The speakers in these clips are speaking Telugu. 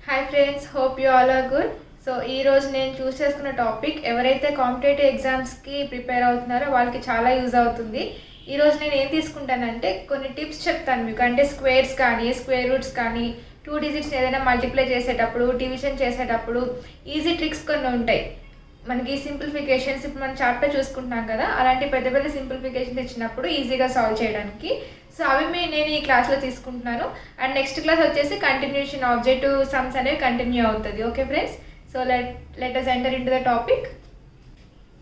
Hi friends, hope you all are good. So ఈరోజు నేను చూస్ చేసుకున్న టాపిక్ ఎవరైతే కాంపిటేటివ్ ఎగ్జామ్స్కి ప్రిపేర్ అవుతున్నారో వాళ్ళకి చాలా యూజ్ అవుతుంది. ఈరోజు నేను ఏం తీసుకుంటానంటే కొన్ని టిప్స్ చెప్తాను మీకు. అంటే స్క్వేర్స్ కానీ స్క్వేర్ రూట్స్ కానీ 2 డిజిట్స్ ఏదైనా మల్టిప్లై చేసేటప్పుడు, డివిజన్ చేసేటప్పుడు ఈజీ ట్రిక్స్ కొన్ని ఉంటాయి. మనకి సింప్లిఫికేషన్స్ ఇప్పుడు మనం చార్ట్లో చూసుకుంటున్నాం కదా, అలాంటి పెద్ద పెద్ద సింప్లిఫికేషన్స్ ఇచ్చినప్పుడు ఈజీగా సాల్వ్ చేయడానికి. సో అవి నేను ఈ క్లాస్లో తీసుకుంటున్నాను. అండ్ నెక్స్ట్ క్లాస్ వచ్చేసి కంటిన్యూషన్ ఆబ్జెక్టివ్ సమ్స్ అనేవి కంటిన్యూ అవుతుంది. Okay friends, so let us enter in to the topic.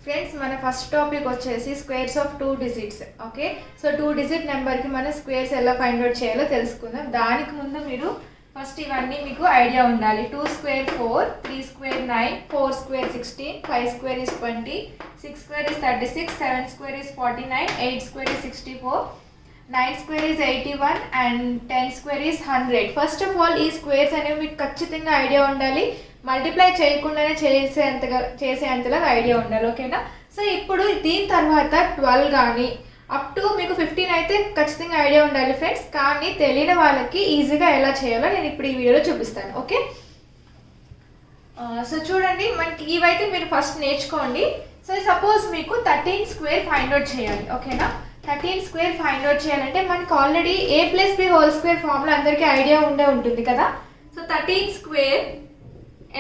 Friends, మన ఫస్ట్ టాపిక్ వచ్చేసి squares of 2 digits. Okay, so 2 digit నెంబర్కి మనం స్క్వేర్స్ ఎలా ఫైండ్ అవుట్ చేయాలో తెలుసుకుందాం. దానికి ముందు మీరు ఫస్ట్ ఇవన్నీ మీకు ఐడియా ఉండాలి. 2 square 4, 3 square 9, 4 square 16, 5 square is 20, 6 square is 36, 7 square is 49, 8 square is 64, 9 square is 81 and 10 square is 100. First of all ఈ స్క్వేర్స్ అనేవి మీకు ఖచ్చితంగా ఐడియా ఉండాలి. మల్టిప్లై చేయకుండానే చేసేంతలా ఐడియా ఉండాలి. ఓకేనా? సో ఇప్పుడు దీని తర్వాత 12 కానీ అప్ టు మీకు 15 అయితే ఖచ్చితంగా ఐడియా ఉండాలి ఫ్రెండ్స్. కానీ తెలియని వాళ్ళకి ఈజీగా ఎలా చేయాలో నేను ఇప్పుడు ఈ వీడియోలో చూపిస్తాను. ఓకే, సో చూడండి, మనకి ఇవైతే మీరు ఫస్ట్ నేర్చుకోండి. సో సపోజ్ మీకు 13 స్క్వేర్ ఫైండ్ అవుట్ చేయాలి. ఓకేనా? 13 స్క్వేర్ ఫైండ్ అవుట్ చేయాలంటే మనకి ఆల్రెడీ a+b² ఫార్ములా అందరికీ ఐడియా ఉంటుంది కదా. సో 13 స్క్వేర్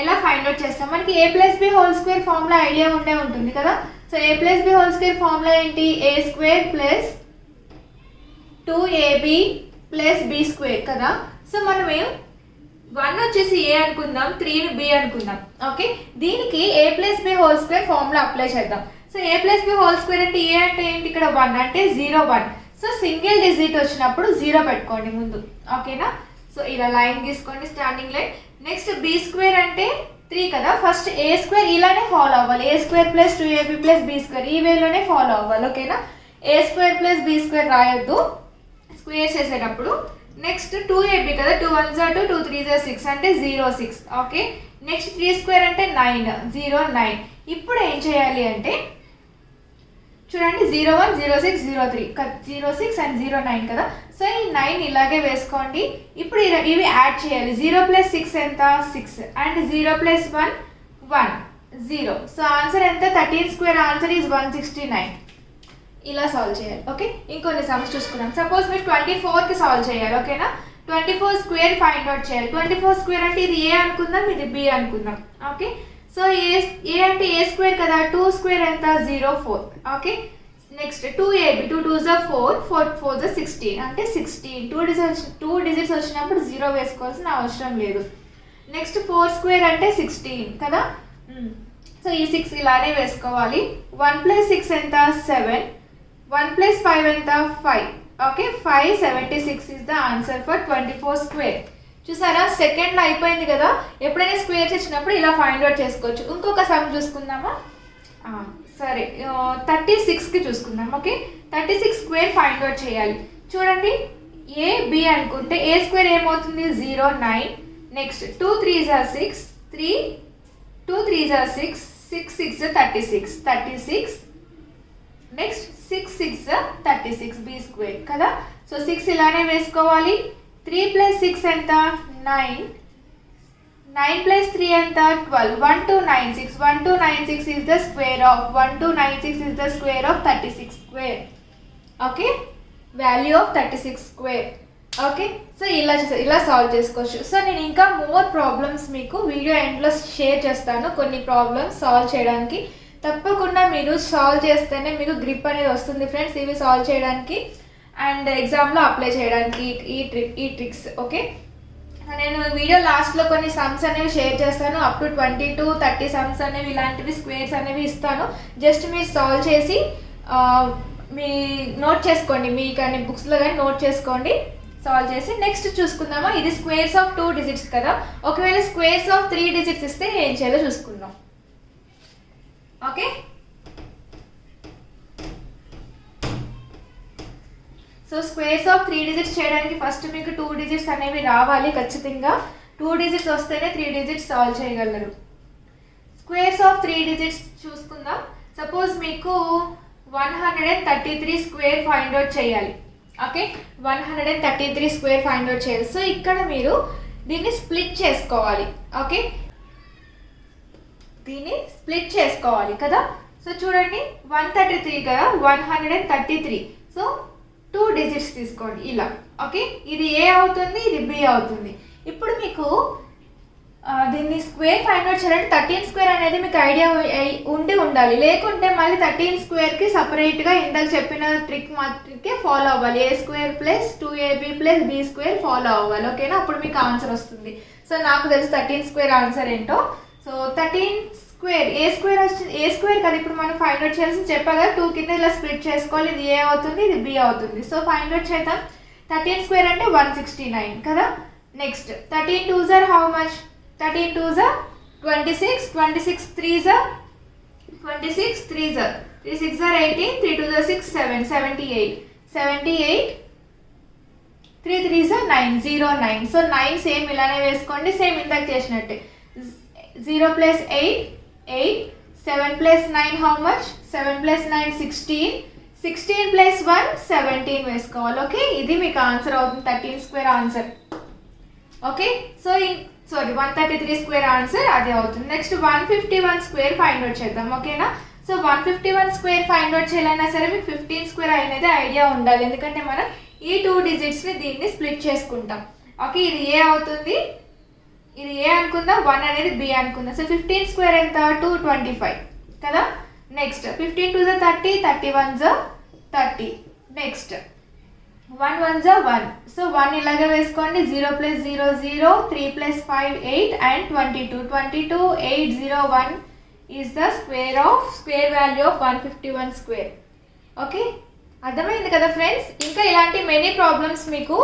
ఎలా ఫైండ్ అవుట్ చేస్తాం? మనకి a+b² ఫార్ములా ఐడియా ఉంటుంది కదా. సో a+b² ఫార్ములా ఏంటి? a² plus 2ab plus b² కదా. సో మనం 1 వచ్చేసి a అనుకుందాం, 3ని b అనుకుందాం. ఓకే, దీనికి a+b² ఫార్ములా అప్లై చేద్దాం. సో a+b² అంటే a అంటే ఏంటి? ఇక్కడ 1 అంటే 0 1. సో సింగిల్ డిజిట్ వచ్చినప్పుడు 0 పెట్టుకోండి ముందు. ఓకేనా? సో ఇలా లైన్ తీసుకోండి, స్టాండింగ్ లైన్. నెక్స్ట్ b² అంటే 3 కదా. ఫస్ట్ a² ఇలానే ఫాలో అవ్వాలి. a² plus 2ab plus b² ఈ వేలోనే ఫాలో అవ్వాలి. ఓకేనా? a² ప్లస్ b² రాయొద్దు స్క్వేర్ చేసేటప్పుడు. నెక్స్ట్ 2ab కదా, 2 1 2, 2 3 6 అంటే 0 6. ఓకే, నెక్స్ట్ 3² అంటే 9 0 9. ఇప్పుడు ఏం చేయాలి అంటే చూడండి, 0 1 0 6 0 3 0 6 అండ్ 0 9 కదా. సో ఈ 9 ఇలాగే వేసుకోండి. ఇప్పుడు ఇవి యాడ్ చేయాలి. 0 ప్లస్ 6 ఎంత? 6 అండ్ 0 ప్లస్ 1 1 0. సో ఆన్సర్ ఎంత? 13 స్క్వేర్ ఆన్సర్ ఈజ్ 169. ఇలా సాల్వ్ చేయాలి. ఓకే, ఇంకొన్ని సమ్స్ చూసుకున్నాం. సపోజ్ మీరు 24కి సాల్వ్ చేయాలి. ఓకేనా? 24 స్క్వేర్ ఫైండ్ అవుట్ చేయాలి. 24 స్క్వేర్ అంటే ఇది a అనుకుందాం, ఇది b అనుకుందాం. ఓకే, సో a అంటే a² కదా. 2 స్క్వేర్ ఎంత? 0 4. Okay, next 2ab 2 2s 4 4 4s 16 అంటే 16. 2 డిజిట్స్ వచ్చినప్పుడు 0 వేసుకోవాల్సిన అవసరం లేదు. నెక్స్ట్ 4 స్క్వేర్ అంటే 16 కదా. సో ఈ 6 ఇలానే వేసుకోవాలి. 1 ప్లస్ 6 ఎంత? 7. 1 ప్లస్ 5 ఎంత? 5. Okay, 576 is the answer for 24 square. చూసారా, సెకండ్లో అయిపోయింది కదా. ఎప్పుడైనా స్క్వేర్స్ ఇచ్చినప్పుడు ఇలా ఫైండ్ అవుట్ చేసుకోవచ్చు. ఇంకొక సమ్ చూసుకుందామా? సరే, 36కి చూసుకుందాం. ఓకే, 36 స్క్వేర్ ఫైండ్ అవుట్ చేయాలి. చూడండి, a b అనుకుంటే a² ఏమవుతుంది? 0 9. Next 2 3s 6 3 2 3s 6 6 6 36 36. Next 6 6 36 b² కదా. సో 6 ఇలానే వేసుకోవాలి. 3 ప్లస్ 6 ఎంత? 9. 9 ప్లస్ 3 ఎంత? 12. 1296. 1296 is the square of 1296 is the square of 36 square. Okay, value of 36 square. Okay, so ఇలా సాల్వ్ చేసుకోవచ్చు. సో నేను ఇంకా మోర్ ప్రాబ్లమ్స్ మీకు వీడియో ఎండ్లో షేర్ చేస్తాను. కొన్ని ప్రాబ్లమ్స్ సాల్వ్ చేయడానికి తప్పకుండా మీరు సాల్వ్ చేస్తేనే మీకు గ్రిప్ అనేది వస్తుంది ఫ్రెండ్స్, ఇవి సాల్వ్ చేయడానికి అండ్ ఎగ్జామ్లో అప్లై చేయడానికి ఈ ట్రిక్స్. ఓకే, నేను వీడియో లాస్ట్లో కొన్ని సమ్స్ అనేవి షేర్ చేస్తాను. అప్ టు 20 to 30 సమ్స్ అనేవి ఇలాంటివి స్క్వేర్స్ అనేవి ఇస్తాను. జస్ట్ మీరు సాల్వ్ చేసి మీ నోట్ చేసుకోండి. మీ కానీ బుక్స్లో కానీ నోట్ చేసుకోండి సాల్వ్ చేసి. నెక్స్ట్ చూసుకుందామా? ఇది స్క్వేర్స్ ఆఫ్ 2 డిజిట్స్ కదా. ఒకవేళ స్క్వేర్స్ ఆఫ్ 3 డిజిట్స్ ఇస్తే ఏం చేయాలో చూసుకుందాం. Okay, so squares of 3 digits చేయడానికి ఫస్ట్ మీకు 2 డిజిట్స్ అనేవి రావాలి ఖచ్చితంగా. 2 డిజిట్స్ వస్తేనే 3 డిజిట్స్ సాల్వ్ చేయగలరు. స్క్వేర్స్ ఆఫ్ 3 డిజిట్స్ చూసుకుందాం. సపోజ్ మీకు 133 స్క్వేర్ ఫైండ్ అవుట్ చేయాలి. ఓకే, 133 స్క్వేర్ ఫైండ్ అవుట్ చేయాలి. సో ఇక్కడ మీరు దీన్ని స్ప్లిట్ చేసుకోవాలి. ఓకే, దీన్ని స్ప్లిట్ చేసుకోవాలి కదా. సో చూడండి 133 కదా, 133. సో 2 డిజిట్స్ తీసుకోండి ఇలా. ఓకే, ఇది ఏ అవుతుంది, ఇది బి అవుతుంది. ఇప్పుడు మీకు దీన్ని స్క్వేర్ ఫైండ్ అవుట్ చేయాలంటే 13 స్క్వేర్ అనేది మీకు ఐడియా ఉండాలి. లేకుంటే మళ్ళీ 13 స్క్వేర్కి సపరేట్గా ఇందాక చెప్పిన ట్రిక్ మాత్రమే ఫాలో అవ్వాలి. A square plus 2ab plus B square follow అవ్వాలి. ఓకేనా, అప్పుడు మీకు ఆన్సర్ వస్తుంది. సో నాకు తెలుసు 13 స్క్వేర్ ఆన్సర్ ఏంటో. సో 13 స్క్వేర్ ఏ స్క్వేర్ వచ్చింది, ఏ స్క్వేర్ కదా ఇప్పుడు మనం ఫైండ్ అవుట్ చేయాల్సి చెప్పా కదా. 2 కింద ఇలా స్ప్లిట్ చేసుకోవాలి. ఇది ఏ అవుతుంది, ఇది బి అవుతుంది. సో ఫైండ్ అవుట్ చేద్దాం. 13 స్క్వేర్ అంటే 169 కదా. Next 13 2s or how much, 13 2s are 26, 26 3s are 26, 3s are 3 6 are 18, 3 2s are 6 7 78, 78 3 3s are 9 09. So 9 same ఇలానే వేసుకోండి, సేమ్ ఇందాక చేసినట్టే. 0 plus 8 8, 7 plus 9 how much, 7 plus 9 16, 16 plus 1 17 వేసుకోవాలి. ఓకే, ఇది మీకు ఆన్సర్ అవుతుంది 13 square answer. Okay, so 133 square answer అదే అవుతుంది. నెక్స్ట్ 151 స్క్వేర్ ఫైండ్ అవుట్ చేద్దాం. ఓకేనా, సో 151 స్క్వేర్ ఫైండ్ అవుట్ చేయాలన్నా సరే మీకు 15 స్క్వేర్ అనేది ఐడియా ఉండాలి. ఎందుకంటే మనం ఈ 2 డిజిట్స్ని దీన్ని స్ప్లిట్ చేసుకుంటాం. ఓకే, ఇది ఏ అవుతుంది, ఇది ఏ అనుకుందాం, 1 అనేది బి అనుకుందాం. సో 15 స్క్వేర్ ఎంత, 225 కదా. Next 15 2s are 30, 31s are 30. Next 1 1s are 1. So 1 ఇలాగే వేసుకోండి. 0 plus 0 0, 3 plus 5 8 and 22 22 8 0 1 is the square value of 151 square. Okay, అర్థమైంది కదా ఫ్రెండ్స్. ఇంకా ఇలాంటి మెనీ ప్రాబ్లమ్స్ మీకు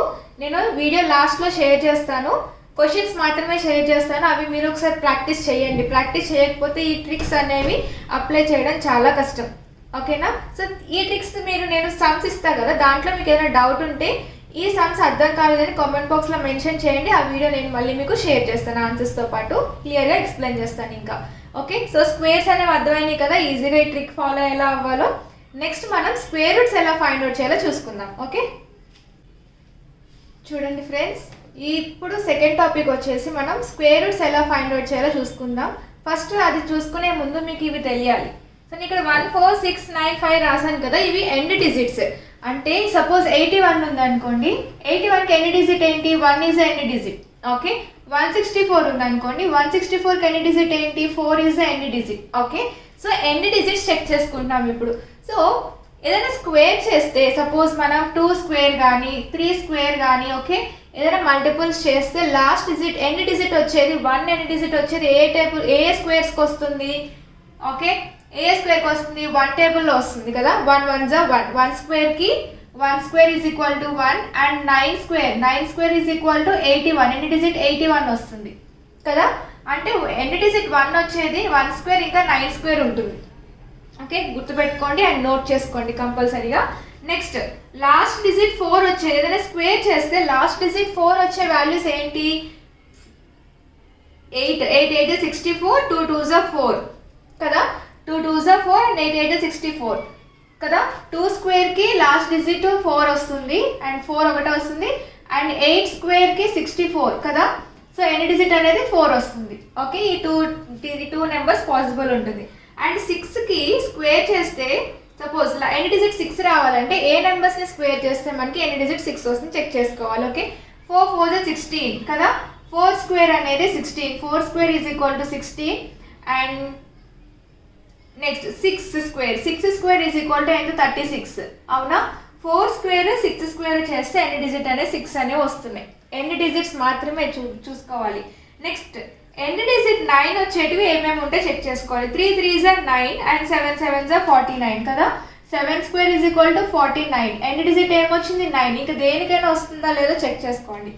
నేను వీడియో లాస్ట్లో షేర్ చేస్తాను. క్వశ్చన్స్ మాత్రమే షేర్ చేస్తాను, అవి మీరు ఒకసారి ప్రాక్టీస్ చేయండి. ప్రాక్టీస్ చేయకపోతే ఈ ట్రిక్స్ అనేవి అప్లై చేయడం చాలా కష్టం. ఓకేనా, సో ఈ ట్రిక్స్ నేను సమ్స్ ఇస్తాను కదా, దాంట్లో మీకు ఏదైనా డౌట్ ఉంటే ఈ సమ్స్ అర్థం కాలేదని కామెంట్ బాక్స్లో మెన్షన్ చేయండి. ఆ వీడియో నేను మళ్ళీ మీకు షేర్ చేస్తాను, ఆన్సర్స్తో పాటు క్లియర్గా ఎక్స్ప్లెయిన్ చేస్తాను ఇంకా. ఓకే, సో స్క్వేర్స్ అనేవి అర్థమైనాయి కదా, ఈజీగా ఈ ట్రిక్ ఫాలో ఎలా అవ్వాలో. నెక్స్ట్ మనం స్క్వేర్ రూట్స్ ఎలా ఫైండ్ అవుట్ చేయాలో చూసుకుందాం. ఓకే, చూడండి ఫ్రెండ్స్, ఇప్పుడు సెకండ్ టాపిక్ వచ్చేసి మనం స్క్వేర్ రూట్స్ ఎలా ఫైండ్ అవుట్ చేయాలో చూసుకుందాం. ఫస్ట్ అది చూసుకునే ముందు మీకు ఇవి తెలియాలి. సో నేను ఇక్కడ 1 4 6 9 5 రాసాను కదా, ఇవి ఎండ్ డిజిట్స్. అంటే సపోజ్ 81 ఉందనుకోండి, 81కి ఎండ్ డిజిట్ ఏంటి, 1 ఈజ్ ఎండ్ డిజిట్. ఓకే, 164 ఉందనుకోండి, 164కి ఎండ్ డిజిట్ ఏంటి, 4 is end digit. Okay, so end digits check చేసుకుంటున్నాం ఇప్పుడు. సో ఏదైనా స్క్వేర్ చేస్తే సపోజ్ మనం 2 స్క్వేర్ కానీ 3 స్క్వేర్ కానీ ఓకే ఏదైనా మల్టిపుల్స్ చేస్తే లాస్ట్ డిజిట్ ఎండ్ డిజిట్ వచ్చేది 1 ఎండ్ డిజిట్ వచ్చేది ఏ స్క్వేర్స్కి వస్తుంది. ఓకే, ఏ స్క్వేర్కి వస్తుంది, 1 టేబుల్లో వస్తుంది కదా. 1 1s are 1, 1 స్క్వేర్కి 1 square is equal to 1 and 9 square is equal to 81, end digit 81 వస్తుంది కదా. అంటే ఎండ్ డిజిట్ 1 వచ్చేది, 1 స్క్వేర్ ఇంకా 9 స్క్వేర్ ఉంటుంది. ఓకే, గుర్తుపెట్టుకోండి అండ్ నోట్ చేసుకోండి కంపల్సరీగా. నెక్స్ట్ లాస్ట్ డిజిట్ 4 వచ్చేది, ఏదైనా స్క్వేర్ చేస్తే లాస్ట్ డిజిట్ 4 వచ్చే వాల్యూస్ ఏంటి, 8 8 8 64, 2 2s are 4 కదా, 2 2s are 4 and 8 8 64 కదా. 2 స్క్వేర్కి లాస్ట్ డిజిట్ 4 వస్తుంది అండ్ 4 ఒకటే వస్తుంది అండ్ 8 స్క్వేర్కి 64 కదా. సో ఎండ్ డిజిట్ అనేది 4 వస్తుంది. ఓకే, ఈ టూ నెంబర్స్ పాసిబుల్ ఉంటుంది. అండ్ 6కి స్క్వేర్ చేస్తే సపోజ్ ఎండ్ డిజిట్ 6 రావాలంటే ఏ నెంబర్స్ని స్క్వేర్ చేస్తే మనకి ఎండ్ డిజిట్ 6 వస్తుంది చెక్ చేసుకోవాలి. ఓకే, 4 4 is 16 కదా, 4 స్క్వేర్ అనేది 16, 4 square is equal to 16 and next 6 square is equal to ఎంత 36 అవునా. 4 స్క్వేర్ 6 స్క్వేర్ చేస్తే ఎండ్ డిజిట్ అనేది 6 అనేవి వస్తున్నాయి. ఎండ్ డిజిట్స్ మాత్రమే చూసుకోవాలి. నెక్స్ట్ ఎండ్ డిజిట్ 9 వచ్చేటివి ఏమేమి ఉంటే చెక్ చేసుకోవాలి. 3 3s are 9 and 7 7s are 49 కదా. 7 square is equal to 49, end digit ఏమొచ్చింది 9. ఇంకా దేనికైనా వస్తుందా లేదో చెక్ చేసుకోండి.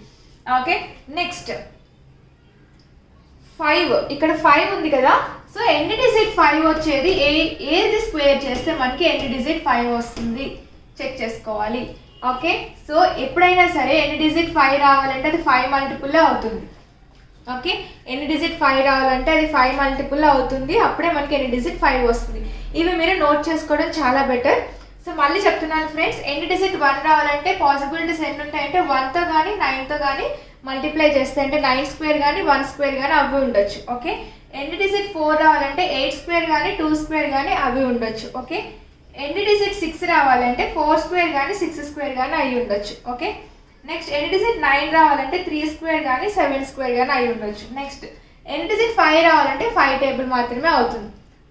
ఓకే, నెక్స్ట్ 5, ఇక్కడ 5 ఉంది కదా. సో ఎండ్ డిజిట్ 5 వచ్చేది ఏది స్క్వేర్ చేస్తే మనకి ఎండ్ డిజిట్ 5 వస్తుంది చెక్ చేసుకోవాలి. ఓకే, సో ఎప్పుడైనా సరే ఎండ్ డిజిట్ 5 రావాలంటే అది 5 మల్టిపుల్ అవుతుంది. ఓకే, ఎండ్ డిజిట్ 5 రావాలంటే అది 5 మల్టిపుల్ అవుతుంది, అప్పుడే మనకి ఎండ్ డిజిట్ 5 వస్తుంది. ఇవి మీరు నోట్ చేసుకోవడం చాలా బెటర్. సో మళ్ళీ చెప్తున్నాను ఫ్రెండ్స్, ఎండ్ డిజిట్ 1 రావాలంటే పాసిబిలిటీస్ ఎన్ని ఉంటాయంటే 1తో కానీ 9తో కానీ మల్టిప్లై చేస్తే అంటే 9 స్క్వేర్ కానీ 1 స్క్వేర్ కానీ అవి ఉండొచ్చు. ఓకే, ఎండ్ డిజిట్ 4 రావాలంటే 8 స్క్వేర్ కానీ 2 స్క్వేర్ కానీ అవి ఉండొచ్చు. ఓకే, ఎండ్ డిజిట్ 6 రావాలంటే 4 స్క్వేర్ కానీ 6 స్క్వేర్ కానీ అవి ఉండొచ్చు. ఓకే, నెక్స్ట్ ఎండ్ డిజిట్ 9 రావాలంటే 3 స్క్వేర్ కానీ 7 స్క్వేర్ కానీ అవి ఉండొచ్చు. నెక్స్ట్ ఎండ్ డిజిట్ 5 రావాలంటే 5 టేబుల్ మాత్రమే అవుతుంది.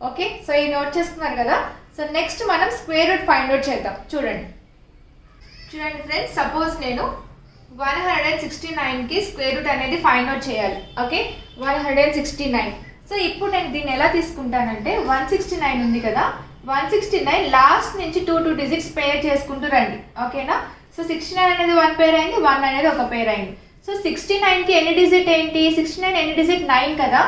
ఓకే, సో ఈ నోట్ చేసుకున్నారు కదా. సో నెక్స్ట్ మనం స్క్వేర్ రూట్ ఫైండ్ అవుట్ చేద్దాం. చూడండి ఫ్రెండ్స్, సపోజ్ నేను 169కి స్క్వేర్ రూట్ అనేది ఫైండ్ అవుట్ చేయాలి. ఓకే, 169. సో ఇప్పుడు నేను దీన్ని ఎలా తీసుకుంటానంటే 169 ఉంది కదా, 169 లాస్ట్ నుంచి 2 డిజిట్స్ పేర్ చేసుకుంటూ రండి. ఓకేనా, సో 69 అనేది 1 పేర్ అయింది, 1 అనేది ఒక పేర్ అయింది. సో 69కి ఎన్ని డిజిట్ ఏంటి, 69 ఎన్ని డిజిట్ 9 కదా.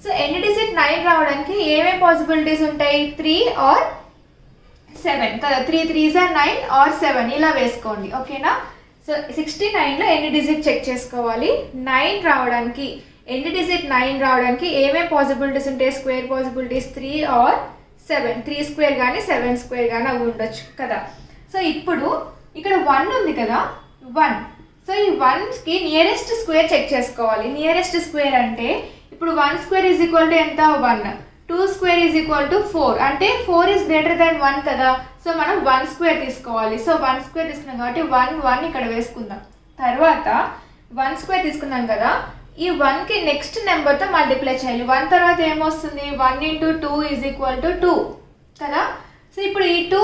సో ఎన్ని డిజిట్ 9 రావడానికి ఏమేం పాసిబిలిటీస్ ఉంటాయి, 3 ఆర్ 7 కదా. 3 3s are 9 ఆర్ 7 ఇలా వేసుకోండి. ఓకేనా, సో 69లో ఎన్ని డిజిట్ చెక్ చేసుకోవాలి, 9 రావడానికి ఎన్ని డిజిట్ 9 రావడానికి ఏమేం పాసిబిలిటీస్ ఉంటాయి, స్క్వేర్ పాసిబిలిటీస్ 3 ఆర్ 7, 3 స్క్వేర్ కానీ 7 స్క్వేర్ కానీ అవి ఉండొచ్చు కదా. సో ఇప్పుడు ఇక్కడ 1 ఉంది కదా, 1. సో ఈ 1కి నియరెస్ట్ స్క్వేర్ చెక్ చేసుకోవాలి. నియరెస్ట్ స్క్వేర్ అంటే ఇప్పుడు 1 స్క్వేర్ ఈజ్ ఈక్వల్ టు ఎంత, 1. 2 స్క్వేర్ ఈజ్ ఈక్వల్ టు 4 అంటే 4 ఈజ్ గ్రేటర్ దాన్ 1 కదా. సో మనం 1 స్క్వేర్ తీసుకోవాలి. సో 1 స్క్వేర్ తీసుకున్నాం కాబట్టి 1 ఇక్కడ వేసుకుందాం. తర్వాత 1 స్క్వేర్ తీసుకున్నాం కదా, ఈ 1కి నెక్స్ట్ నెంబర్తో మల్టిప్లై చేయాలి. 1 తర్వాత ఏమొస్తుంది, 1 ఇంటూ 2 ఈజ్ ఈక్వల్ టు 2 కదా. సో ఇప్పుడు ఈ 2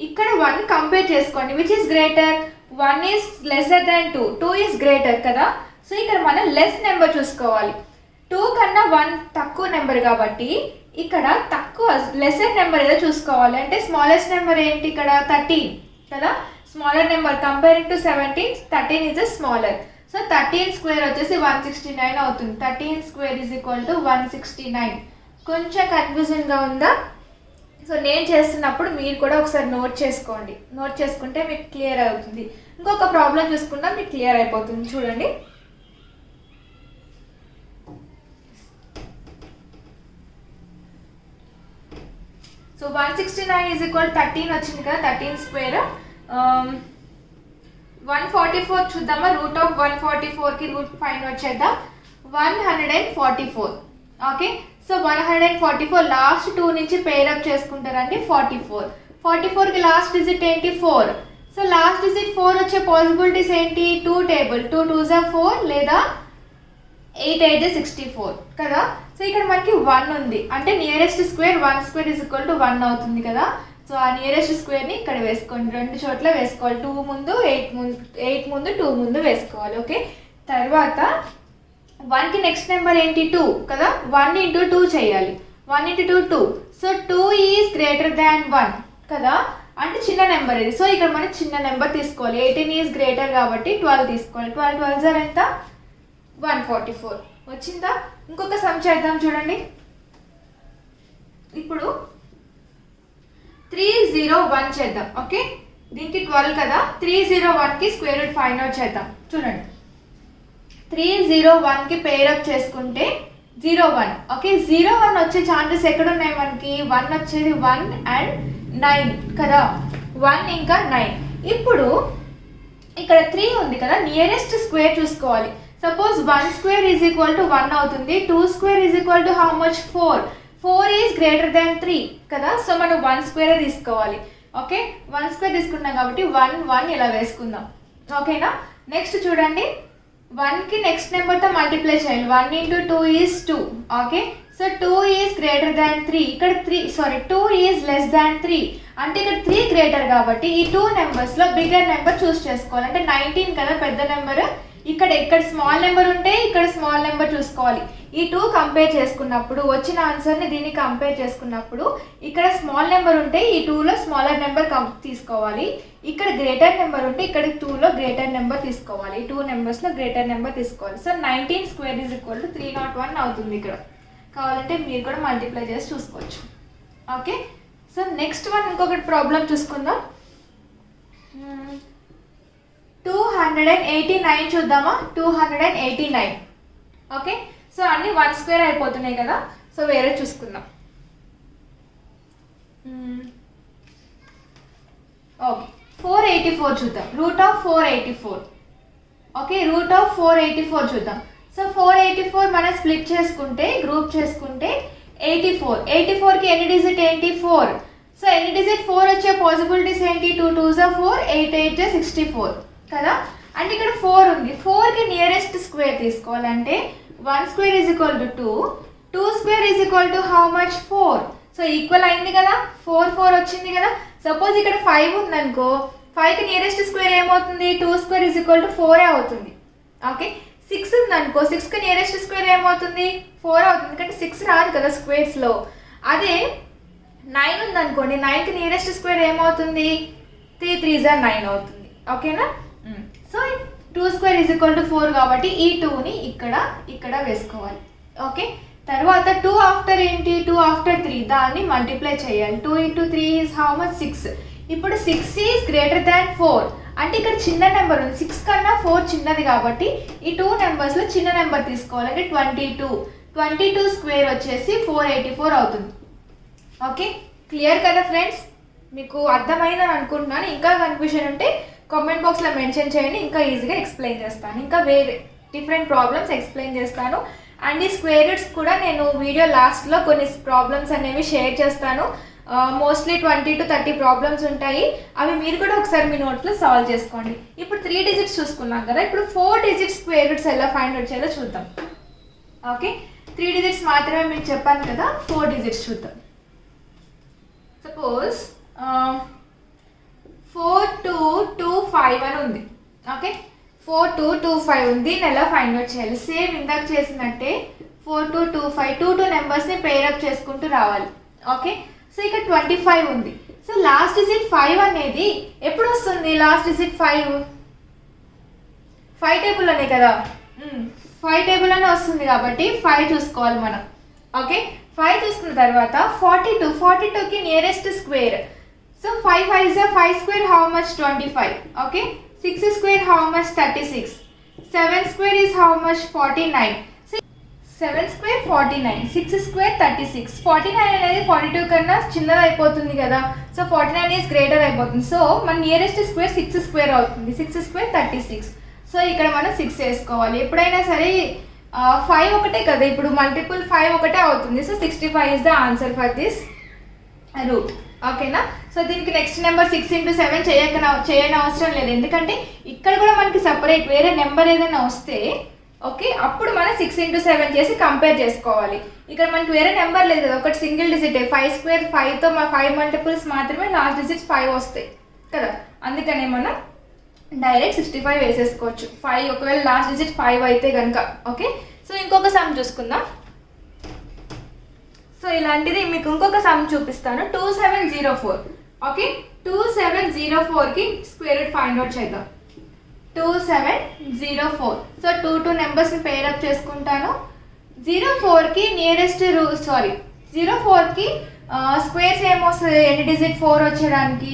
ఇక్కడ 1 కంపేర్ చేసుకోండి, which is greater, 1 is lesser than 2, 2 is greater కదా. సో ఇక్కడ మనం లెస్ నెంబర్ చూసుకోవాలి. 2 కన్నా 1 తక్కువ నెంబర్ కాబట్టి ఇక్కడ తక్కువ లెసర్ నెంబర్ ఏదో చూసుకోవాలి. అంటే స్మాలెస్ట్ నెంబర్ ఏంటి ఇక్కడ, 13 కదా. Smaller number comparing to 17, 13 is a smaller. So 13 square వచ్చేసి 169 అవుతుంది. 13 స్క్వేర్ ఈజ్ ఈక్వల్ టు 169. కొంచెం కన్ఫ్యూజన్గా ఉందా? సో నేను చేస్తున్నప్పుడు మీరు కూడా ఒకసారి నోట్ చేసుకోండి. నోట్ చేసుకుంటే మీకు క్లియర్ అవుతుంది. ఇంకొక ప్రాబ్లం చూసుకుంటే మీకు క్లియర్ అయిపోతుంది. చూడండి, సో 169 ఈజ్ ఈక్వల్ 13 వచ్చింది కదా, 13 స్క్వేర్. 144 చూద్దామా, రూట్ ఆఫ్ 144కి రూట్ ఫైండ్ అవుట్ చేద్దాం. 144. ఓకే, సో 144 లాస్ట్ 2 నుంచి పేరప్ చేసుకుంటారండి. 44కి లాస్ట్ డిజిట్ ఏంటి, 4. సో లాస్ట్ డిజిట్ 4 వచ్చే పాసిబిలిటీస్ ఏంటి, 2 టేబుల్, 2 2s are 4 లేదా 8 8 64 కదా. సో ఇక్కడ మనకి 1 ఉంది అంటే nearest square 1 square is equal to 1 అవుతుంది కదా. సో ఆ నియరెస్ట్ స్క్వేర్ని ఇక్కడ వేసుకోండి, 2 చోట్ల వేసుకోవాలి. 2 ముందు 8 ముందు 2 ముందు వేసుకోవాలి. ఓకే, తర్వాత 1కి నెక్స్ట్ నెంబర్ ఏంటి, 2 కదా. 1 ఇంటూ 2 చేయాలి, 1 into 2 2. So 2 is greater than 1 కదా, అంటే చిన్న నెంబర్ ఇది. సో ఇక్కడ మనం చిన్న నెంబర్ తీసుకోవాలి. 18 ఈజ్ గ్రేటర్ కాబట్టి 12 తీసుకోవాలి. 12 12 సార్ ఎంత, 144 వచ్చిందా. ఇంకొక సమ్ చేద్దాం చూడండి. ఇప్పుడు 301 చేద్దాం. ఓకే, దీనికి 12 కదా, 301కి స్క్వేర్ రూట్ ఫైండ్ అవుట్ చేద్దాం. చూడండి, 301కి పేరప్ చేసుకుంటే 01. ఓకే, 01 వచ్చే ఛాన్సెస్ ఎక్కడ ఉన్నాయి మనకి, 1 వచ్చేది 1 అండ్ 9 కదా, 1 ఇంకా 9. ఇప్పుడు ఇక్కడ 3 ఉంది కదా, నియరెస్ట్ స్క్వేర్ చూసుకోవాలి. Suppose 1 square is equal to 1 అవుతుంది, 2 square is equal to how much, 4. 4 is greater than 3 కదా. సో మనం 1 స్క్వేర్ తీసుకోవాలి. ఓకే, 1 స్క్వేర్ తీసుకున్నాం కాబట్టి 1 1 ఇలా వేసుకుందాం. ఓకేనా, నెక్స్ట్ చూడండి, 1కి నెక్స్ట్ నెంబర్తో మల్టిప్లై చేయాలి. 1 into 2 is 2. Okay, so 2 is greater than 3. ఇక్కడ 2 ఈజ్ లెస్ దాన్ 3 అంటే ఇక్కడ 3 గ్రేటర్ కాబట్టి ఈ 2 నెంబర్స్లో బిగ్గర్ నెంబర్ చూస్ చేసుకోవాలి. అంటే 19 కదా పెద్ద నెంబర్, ఇక్కడ స్మాల్ నెంబర్ ఉంటే ఇక్కడ స్మాల్ నెంబర్ చూసుకోవాలి. ఈ 2 కంపేర్ చేసుకున్నప్పుడు వచ్చిన ఆన్సర్ని దీన్ని కంపేర్ చేసుకున్నప్పుడు ఇక్కడ స్మాల్ నెంబర్ ఉంటే ఈ 2లో స్మాలర్ నెంబర్ తీసుకోవాలి. ఇక్కడ గ్రేటర్ నెంబర్ ఉంటే ఇక్కడ 2లో గ్రేటర్ నెంబర్ తీసుకోవాలి. 2 నెంబర్స్లో గ్రేటర్ నెంబర్ తీసుకోవాలి. So 19 square is equal to 301 అవుతుంది. ఇక్కడ కావాలంటే మీరు కూడా మల్టిప్లై చేసి చూసుకోవచ్చు. ఓకే, సో నెక్స్ట్ వన్ ఇంకొకటి ప్రాబ్లం చూసుకుందాం. 289 చూద్దామా, 289. ఓకే, సో అన్ని 1 స్క్వేర్ అయిపోతున్నాయి కదా, సో వేరే చూసుకుందాం. ఓకే, 484 చూద్దాం. Root of 484. Okay, root of 484 చూద్దాం. సో 484 మనం స్ప్లిట్ చేసుకుంటే, గ్రూప్ చేసుకుంటే 84కి ఎన్ని డిజిట్ ఏంటి 4. సో ఎన్ని డిజిట్ 4 వచ్చే పాసిబిలిటీస్ ఏంటి, 2 2s 4, 8 8 64 కదా. అంటే ఇక్కడ 4 ఉంది, 4కి నియరెస్ట్ స్క్వేర్ తీసుకోవాలంటే 1 square is equal to 2, 2 square is equal to how much 4. So equal అయింది కదా, 4 4 వచ్చింది కదా. సపోజ్ ఇక్కడ 5 ఉందనుకో, 5కి నియరెస్ట్ స్క్వేర్ ఏమవుతుంది, 2 స్క్వేర్ ఈజ్ ఈక్వల్ టు 4 అవుతుంది. ఓకే, 6 ఉందనుకో, 6కి నియరెస్ట్ స్క్వేర్ ఏమవుతుంది 4 అవుతుంది, ఎందుకంటే 6 రాదు కదా స్క్వేర్స్లో. అదే 9 ఉందనుకోండి, 9కి నియరెస్ట్ స్క్వేర్ ఏమవుతుంది 3 3s 9 అవుతుంది. ఓకేనా. So 2 square is equal to 4 కాబట్టి ఈ 2ని ఇక్కడ వేసుకోవాలి. ఓకే, తర్వాత 2 ఆఫ్టర్ ఏంటి, 2 ఆఫ్టర్ 3 దాన్ని మల్టిప్లై చేయాలి. 2 into 3 ఈజ్ హౌ మచ్ 6. ఇప్పుడు 6 ఈజ్ గ్రేటర్ దాన్ 4 అంటే ఇక్కడ చిన్న నెంబర్ ఉంది, 6 కన్నా 4 చిన్నది కాబట్టి ఈ 2 నెంబర్స్లో చిన్న నెంబర్ తీసుకోవాలి. అంటే 22 స్క్వేర్ వచ్చేసి 484 అవుతుంది. ఓకే, క్లియర్ కదా ఫ్రెండ్స్, మీకు అర్థమైందని అనుకుంటున్నాను. ఇంకా కన్ఫ్యూషన్ ఉంటే కామెంట్ బాక్స్లో మెన్షన్ చేయండి, ఇంకా ఈజీగా ఎక్స్ప్లెయిన్ చేస్తాను. ఇంకా వేరే డిఫరెంట్ ప్రాబ్లమ్స్ ఎక్స్ప్లెయిన్ చేస్తాను. అండ్ ఈ స్క్వేర్ రూట్స్ కూడా నేను వీడియో లాస్ట్లో కొన్ని ప్రాబ్లమ్స్ అనేవి షేర్ చేస్తాను. మోస్ట్లీ 20 to 30 ప్రాబ్లమ్స్ ఉంటాయి, అవి మీరు కూడా ఒకసారి మీ నోట్లో సాల్వ్ చేసుకోండి. ఇప్పుడు 3 డిజిట్స్ చూసుకున్నాం కదా, ఇప్పుడు 4 డిజిట్స్ స్క్వేర్ రూట్స్ ఎలా ఫైండ్ అవుట్ చేయాలో చూద్దాం. ఓకే, 3 డిజిట్స్ మాత్రమే మీకు చెప్పాను కదా, 4 డిజిట్స్ చూద్దాం. సపోజ్ 4225 అని ఉంది. ఓకే, 4225 ఉంది, దీన్ని ఎలా ఫైండ్ అవుట్ చేయాలి, సేమ్ ఇందాక చేసినట్టే 4225 2 నెంబర్స్ని పేరప్ చేసుకుంటూ రావాలి. ఓకే, సో ఇక్కడ 25 ఉంది. సో లాస్ట్ డిజిట్ 5 అనేది ఎప్పుడు వస్తుంది, లాస్ట్ డిజిట్ 5 టేబుల్లోనే కదా, 5 టేబుల్లోనే వస్తుంది కాబట్టి 5 చూసుకోవాలి మనం. ఓకే, 5 చూసుకున్న తర్వాత 42కి nearest square. So 5 5 5 square how much 25. Okay, 6 square how much 36, 7 square is how much 49, 7 square 49, 6 square 36. 49 అనేది 42 కన్నా చిన్నది అయిపోతుంది కదా, సో 49 ఈజ్ గ్రేటర్ అయిపోతుంది. సో మన నియరెస్ట్ స్క్వేర్ 6 స్క్వేర్ అవుతుంది, 6 స్క్వేర్ 36. సో ఇక్కడ మనం 6 వేసుకోవాలి. ఎప్పుడైనా సరే 5 ఒకటే కదా, ఇప్పుడు మల్టిపుల్ 5 ఒకటే అవుతుంది. So 65 is the answer for this root. ఓకేనా. సో దీనికి నెక్స్ట్ నెంబర్ 6 into 7 చేయని అవసరం లేదు, ఎందుకంటే ఇక్కడ కూడా మనకి సపరేట్ వేరే నెంబర్ ఏదైనా వస్తే ఓకే అప్పుడు మనం 6 into 7 చేసి కంపేర్ చేసుకోవాలి. ఇక్కడ మనకి వేరే నెంబర్ లేదు కదా, ఒకటి సింగిల్ డిజిట్ 5 స్క్వేర్ 5తో 5 మల్టిపుల్స్ మాత్రమే లాస్ట్ డిజిట్స్ 5 వస్తాయి కదా, అందుకనే మనం డైరెక్ట్ 65 వేసేసుకోవచ్చు. 5 ఒకవేళ లాస్ట్ డిజిట్ 5 అయితే కనుక. ఓకే, సో ఇంకొక సమ్ చూసుకుందాం. సో ఇలాంటిది మీకు ఇంకొక సమ్ చూపిస్తాను, 2704. ఓకే, 2704కి స్క్వేర్ రూట్ ఫైండ్ అవుట్ చేద్దాం. 2704. సో 2 నెంబర్స్ని పేరప్ చేసుకుంటాను. 04కి నియరెస్ట్ 04కి స్క్వేర్స్ ఏమొస్తుంది, ఎన్ని డిజిట్ 4 వచ్చేదానికి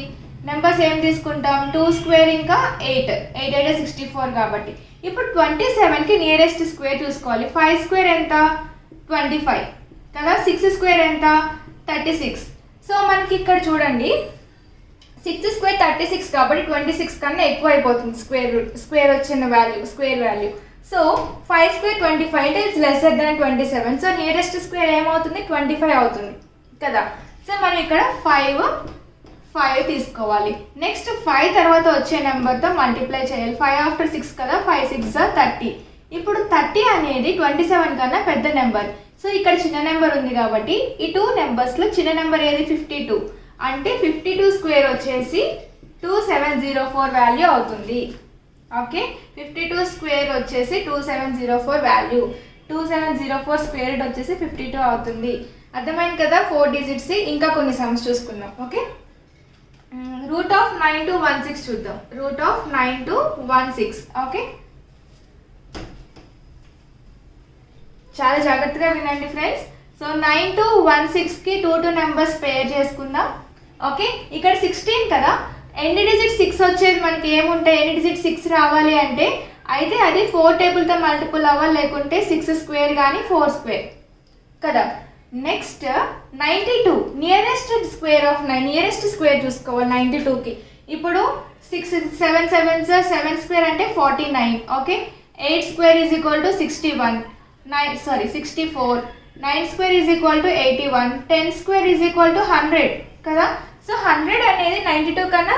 నెంబర్స్ ఏం తీసుకుంటాం, 2 స్క్వేర్ ఇంకా 8 8 8 64 కాబట్టి. ఇప్పుడు 27కి నియరెస్ట్ స్క్వేర్ చూసుకోవాలి. 5 స్క్వేర్ ఎంత 25 కదా, 6 స్క్వేర్ ఎంత 36. సో మనకి ఇక్కడ చూడండి 6 స్క్వేర్ 36 కాబట్టి 26 కన్నా ఎక్కువ అయిపోతుంది స్క్వేర్ వచ్చిన value, square value. So 5 square 25 అంటే it's lesser than 27. So nearest square ఏమవుతుంది 25 అవుతుంది కదా. సో మనం ఇక్కడ 5 తీసుకోవాలి. నెక్స్ట్ 5 తర్వాత వచ్చే నెంబర్తో మల్టిప్లై చేయాలి. 5 ఆఫ్టర్ 6 కదా, 5 6 30. ఇప్పుడు 30 అనేది 27 కన్నా పెద్ద నెంబర్. సో ఇక్కడ చిన్న నెంబర్ ఉంది కాబట్టి ఈ 2 నెంబర్స్లో చిన్న నెంబర్ ఏది 52, అంటే 52 స్క్వేర్ వచ్చేసి 2704 వాల్యూ అవుతుంది. ఓకే, 52 స్క్వేర్ వచ్చేసి 2704 వాల్యూ, 2704 స్క్వేర్ వచ్చేసి 52 అవుతుంది. అర్థమైంది కదా 4 డిజిట్స్. ఇంకా కొన్ని సమ్స్ చూసుకుందాం. ఓకే, రూట్ ఆఫ్ 9 to 16 చూద్దాం. Root of 9 to 16. ఓకే, చాలా జాగ్రత్తగా వినండి ఫ్రెండ్స్. సో 9 to 16కి 2 నెంబర్స్ పేర్ చేసుకుందాం. ఓకే, ఇక్కడ 16 కదా, ఎన్ని డిజిట్ 6 వచ్చేది మనకి ఏముంటాయి, ఎన్ని డిజిట్ 6 రావాలి అంటే అయితే అది 4 టేబుల్తో మల్టిపుల్ అవ్వాలి, లేకుంటే 6 స్క్వేర్ కానీ 4 స్క్వేర్ కదా. Next 92 nearest square of 9, nearest square చూసుకోవాలి 92కి. ఇప్పుడు 7 7s 7 square అంటే 49. Okay, 8 square is equal to 61. 64. 9 square is equal to 81. 10 square is equal to 100 కదా. సో 100 అనేది 92 కన్నా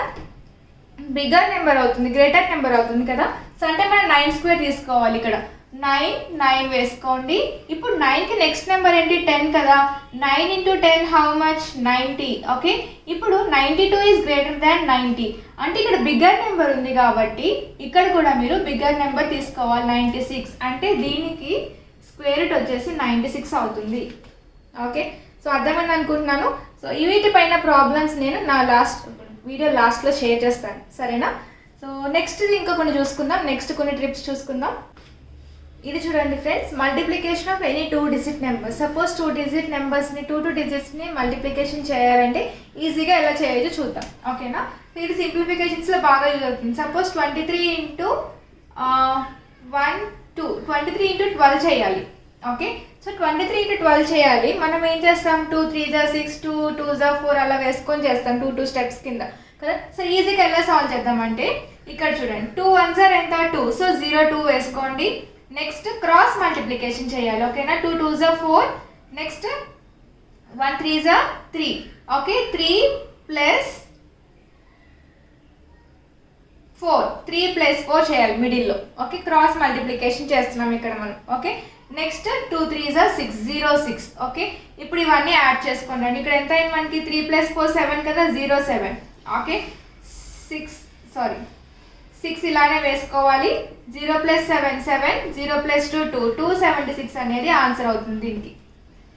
బిగ్గర్ నెంబర్ అవుతుంది, గ్రేటర్ నెంబర్ అవుతుంది కదా. సో అంటే మనం 9 స్క్వేర్ తీసుకోవాలి. ఇక్కడ 9 వేసుకోండి. ఇప్పుడు 9కి నెక్స్ట్ నెంబర్ ఏంటి? 10 కదా. 9 into 10 హౌ మచ్? 90. ఓకే, ఇప్పుడు 92 ఈజ్ గ్రేటర్ దాన్ 90 అంటే ఇక్కడ బిగ్గర్ నెంబర్ ఉంది కాబట్టి ఇక్కడ కూడా మీరు బిగ్గర్ నెంబర్ తీసుకోవాలి. 96 అంటే దీనికి స్క్వేర్ రూట్ వచ్చేసి 96 అవుతుంది. ఓకే, సో అర్థమైంది అనుకుంటున్నాను. సో వీటిపైన ప్రాబ్లమ్స్ నేను నా వీడియో లాస్ట్లో షేర్ చేస్తాను, సరేనా. సో నెక్స్ట్ ఇంకా కొన్ని చూసుకుందాం, నెక్స్ట్ కొన్ని ట్రిప్స్ చూసుకుందాం. ఇది చూడండి friends, multiplication of any 2 digit numbers. Suppose 2 digit నెంబర్స్ని 2 digitsని మల్టిప్లికేషన్ చేయాలంటే ఈజీగా ఎలా చేయొచ్చో చూద్దాం. ఓకేనా, ఇది సింప్లిఫికేషన్స్లో బాగా యూజ్ అవుతుంది. సపోజ్ 23 into 23 into 12 చేయాలి. ఓకే, సో 23 into 12 చేయాలి. మనం ఏం చేస్తాం? 2 3s 6, 2 2s 4 అలా వేసుకొని చేస్తాం 2 స్టెప్స్ కింద కదా. సో ఈజీగా ఎలా సాల్వ్ చేద్దామంటే ఇక్కడ చూడండి, 2 1s ఎంత? 2. సో 0 2 వేసుకోండి. నెక్స్ట్ క్రాస్ మల్టిప్లికేషన్ చేయాలి. ఓకేనా, 2 2s 4. Next 1 3s 3. Okay, 3 plus 4, 3 plus 4 చేయాలి మిడిల్లో. ఓకే, క్రాస్ మల్టిప్లికేషన్ చేస్తున్నాం ఇక్కడ మనం. Okay, next 2 3s 6, 0 6. ఓకే, ఇప్పుడు ఇవన్నీ యాడ్ చేసుకోండి. ఇక్కడ ఎంత అయింది మనకి? 3 ప్లస్ 4 7 కదా, 0 7. ఓకే, 6 ఇలానే వేసుకోవాలి. 0 ప్లస్ 7 7, 0 ప్లస్ 2 2, 276 అనేది ఆన్సర్ అవుతుంది దీనికి.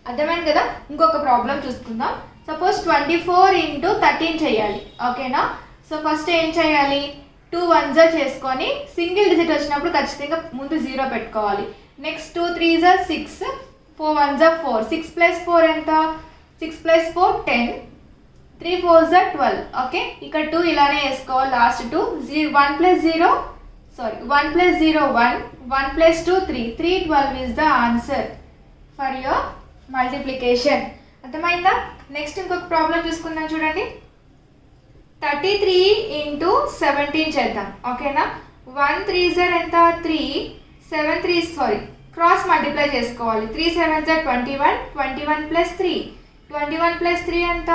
అర్థమైంది కదా. ఇంకొక ప్రాబ్లం చూసుకుందాం. సపోజ్ 24 into 13 చేయాలి. ఓకేనా, సో ఫస్ట్ ఏం చేయాలి? 2 1s చేసుకొని సింగిల్ డిజిట్ వచ్చినప్పుడు ఖచ్చితంగా ముందు 0 పెట్టుకోవాలి. Next 2 3s 6, 4 1s 4. 6 ప్లస్ 4 ఎంత? 6 ప్లస్ 4 10, 3 4s 12. ఓకే, ఇక్కడ 2 ఇలానే వేసుకోవాలి. Last 2 1 plus 0 1, 1 plus 2 3, 312 is the answer for your multiplication. అర్థమైందా? నెక్స్ట్ ఇంకొక ప్రాబ్లం చూసుకుందాం చూడండి. 33 into 17 చేద్దాం. ఓకేనా, 1 3s ఎంత? 3, 7 3 క్రాస్ మల్టిప్లై చేసుకోవాలి. 3 7s 21, 21 ప్లస్ 3, 21 ప్లస్ 3 ఎంత?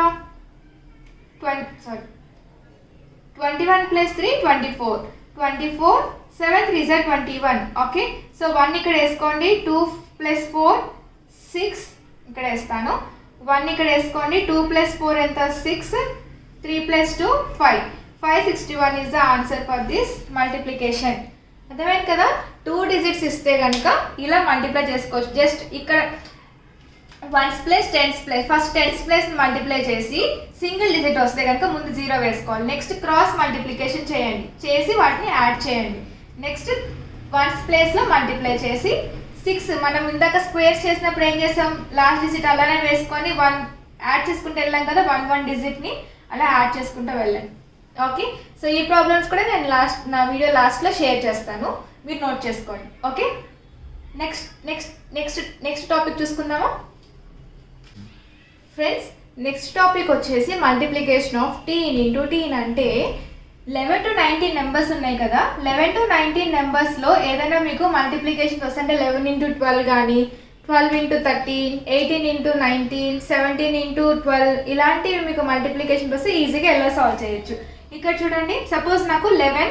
21 ప్లస్ 3 24, 24 7 3s 21. ఓకే, సో 1 ఇక్కడ వేసుకోండి. 2 ప్లస్ 4 6 ఇక్కడ వేస్తాను. 1 ఇక్కడ వేసుకోండి. 2 ప్లస్ 4 ఎంత? 6, 3 plus 2 5, 561 is the answer for this multiplication. అర్థమైంది కదా. 2 digits ఇస్తే కనుక ఇలా మల్టిప్లై చేసుకోవచ్చు. జస్ట్ ఇక్కడ 1s plus 10s plus first 10s plus multiply చేసి సింగిల్ డిజిట్ వస్తే కనుక ముందు 0 వేసుకోవాలి. నెక్స్ట్ క్రాస్ మల్టిప్లికేషన్ చేసి వాటిని యాడ్ చేయండి. నెక్స్ట్ 1s ప్లేస్లో మల్టిప్లై చేసి 6 మనం ఇందాక స్క్వేర్స్ చేసినప్పుడు ఏం చేసాం? లాస్ట్ డిజిట్ అలానే వేసుకొని 1 యాడ్ చేసుకుంటూ వెళ్ళాం కదా. 1 డిజిట్ని అలా యాడ్ చేసుకుంటూ వెళ్ళండి. ఓకే, సో ఈ ప్రాబ్లమ్స్ కూడా నేను నా వీడియో లాస్ట్లో షేర్ చేస్తాను, మీరు నోట్ చేసుకోండి. ఓకే, నెక్స్ట్ టాపిక్ చూసుకుందామా ఫ్రెండ్స్. నెక్స్ట్ టాపిక్ వచ్చేసి multiplication of teen into teen. అంటే 11 to 19 నెంబర్స్ ఉన్నాయి కదా. 11 to 19 నెంబర్స్లో ఏదైనా మీకు మల్టిప్లికేషన్ వస్తే అంటే 11 into 12 కానీ 12 into 13, 18 into 19, 17 into 12 ఇలాంటివి మీకు మల్టిప్లికేషన్ వస్తే ఈజీగా ఎలా సాల్వ్ చేయొచ్చు. ఇక్కడ చూడండి, సపోజ్ నాకు 11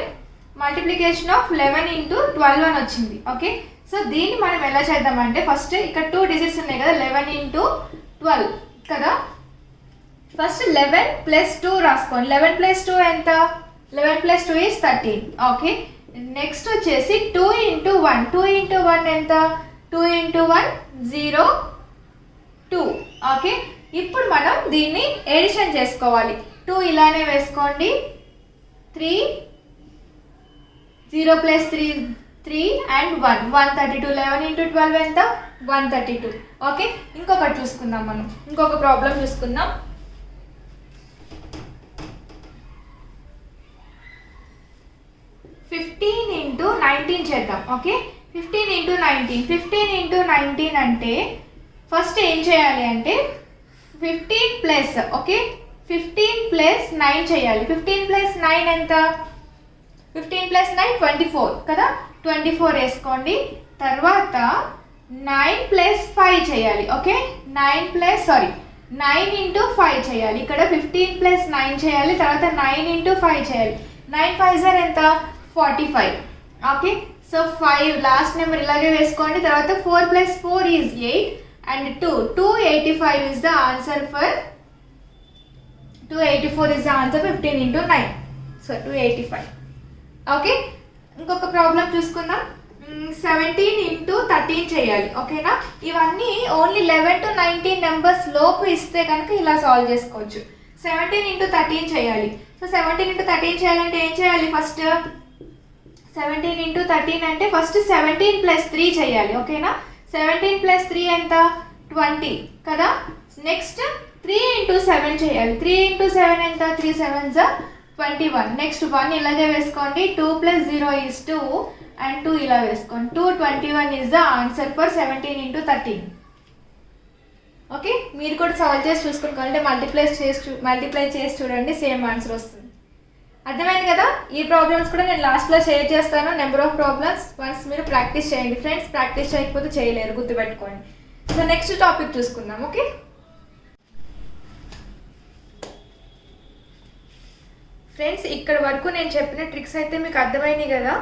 మల్టిప్లికేషన్ ఆఫ్ 11 into 12 అని వచ్చింది. ఓకే, సో దీన్ని మనం ఎలా చేద్దామంటే ఫస్ట్ ఇక్కడ 2 digits ఉన్నాయి కదా. 11 into 12 కదా. ఫస్ట్ 11 plus 2 రాసుకోండి. 11 plus 2 ఎంత? 11 plus 2 is 13. ఓకే, నెక్స్ట్ వచ్చేసి 2 into 1. 2 into 1 ఎంత? 2 into 1 0 2. ఓకే, ఇప్పుడు మనం దీన్ని ఎడిషన్ చేసుకోవాలి. 2 ఇలానే వేసుకోండి. 3 0 plus 3 3 and 1 132. 11 into 12 ఎంత? 132. ఓకే, ఇంకొకటి చూసుకుందాం మనం. ఇంకొక ప్రాబ్లం చూసుకుందాం. 15 into 19 చేద్దాం. Okay, 15 into 19. 15 into 19 అంటే ఫస్ట్ ఏం చేయాలి అంటే 15 ప్లస్ 15 ప్లస్ 9 చేయాలి. 15 ప్లస్ 9 ఎంత? 15 ప్లస్ 9 24 కదా, 24 వేసుకోండి. తర్వాత 9 ప్లస్ 5 చేయాలి. ఓకే, 9 ఇంటూ 5 చేయాలి. ఇక్కడ 15 ప్లస్ 9 చేయాలి, తర్వాత 9 ఇంటూ 5 చేయాలి. 9 5 సార్ ఎంత, 45. ఓకే, సో 5 లాస్ట్ నెంబర్ ఇలాగే వేసుకోండి. తర్వాత 4 plus 4 is 8 and 285 is the answer for 284 is the answer 15 into 9. So 285. Okay, ఇంకొక ప్రాబ్లం చూసుకుందాం. 17 ఇంటూ 13 చేయాలి. ఓకేనా, ఇవన్నీ ఓన్లీ 11 to 19 నెంబర్స్ లోపు ఇస్తే కనుక ఇలా సాల్వ్ చేసుకోవచ్చు. 17 ఇంటూ 13 చేయాలి. సో 17 ఇంటూ 13 చేయాలంటే ఏం చేయాలి, ఫస్ట్ 17 ఇంటూ 13 అంటే ఫస్ట్ 17 ప్లస్ 3 చేయాలి. ఓకేనా, 17 ప్లస్ 3 ఎంత, 20 కదా. నెక్స్ట్ 3 ఇంటూ 7 చేయాలి. 3 ఇంటూ 7 ఎంత, 3 7s 21. నెక్స్ట్ 1 ఇలాగే వేసుకోండి. 2 ప్లస్ 0 ఈజ్ 2 అండ్ 2 ఇలా వేసుకోండి. 221 is the answer for 17 into 13. Okay, మీరు కూడా సాల్వ్ చేసి చూసుకోవాలంటే మల్టిప్లై చేసి చూడండి, సేమ్ ఆన్సర్ వస్తుంది. అర్థమైంది కదా. ఈ ప్రాబ్లమ్స్ కూడా నేను లాస్ట్లో షేర్ చేస్తాను, నెంబర్ ఆఫ్ ప్రాబ్లమ్స్. వన్స్ మీరు ప్రాక్టీస్ చేయండి ఫ్రెండ్స్, ప్రాక్టీస్ చేయకపోతే చేయలేరు, గుర్తుపెట్టుకోండి. సో నెక్స్ట్ టాపిక్ చూసుకుందాం. ఓకే ఫ్రెండ్స్, ఇక్కడ వరకు నేను చెప్పిన ట్రిక్స్ అయితే మీకు అర్థమైనాయి కదా.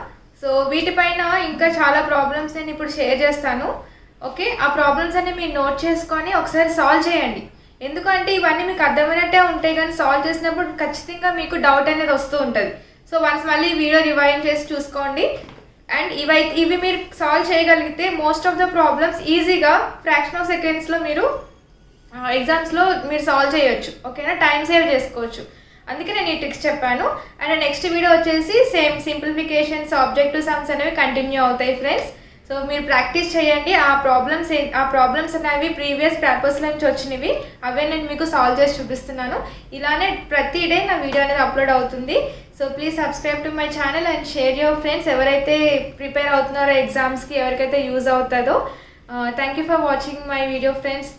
సో వీటిపైన ఇంకా చాలా ప్రాబ్లమ్స్ నేను ఇప్పుడు షేర్ చేస్తాను. ఓకే, ఆ ప్రాబ్లమ్స్ అన్ని మీరు నోట్ చేసుకొని ఒకసారి సాల్వ్ చేయండి. ఎందుకంటే ఇవన్నీ మీకు అర్థమైనట్టే ఉంటాయి, కానీ సాల్వ్ చేసినప్పుడు ఖచ్చితంగా మీకు డౌట్ అనేది వస్తూ ఉంటుంది. సో వన్స్ మళ్ళీ వీడియో రివైండ్ చేసి చూసుకోండి. అండ్ ఇవి మీరు సాల్వ్ చేయగలిగితే మోస్ట్ ఆఫ్ ద ప్రాబ్లమ్స్ ఈజీగా ఫ్రాక్షన్ ఆఫ్ సెకండ్స్లో మీరు ఎగ్జామ్స్లో మీరు సాల్వ్ చేయొచ్చు. ఓకేనా, టైం సేవ్ చేసుకోవచ్చు. అందుకే నేను ఈ ట్రిక్స్ చెప్పాను. అండ్ నెక్స్ట్ వీడియో వచ్చేసి సేమ్ సింప్లిఫికేషన్స్, ఆబ్జెక్టివ్ సమ్స్ అనేవి కంటిన్యూ అవుతాయి ఫ్రెండ్స్. సో మీరు ప్రాక్టీస్ చేయండి. ఆ ప్రాబ్లమ్స్ అనేవి ప్రీవియస్ పేపర్స్లో నుంచి వచ్చినవి, అవే నేను మీకు సాల్వ్ చేసి చూపిస్తున్నాను. ఇలానే ప్రతి డే నా వీడియో అనేది అప్లోడ్ అవుతుంది. So please subscribe to my channel and share your friends. ఎవరైతే ప్రిపేర్ అవుతున్నారో ఎగ్జామ్స్కి, ఎవరికైతే యూజ్ అవుతుందో. Thank you for watching my video friends.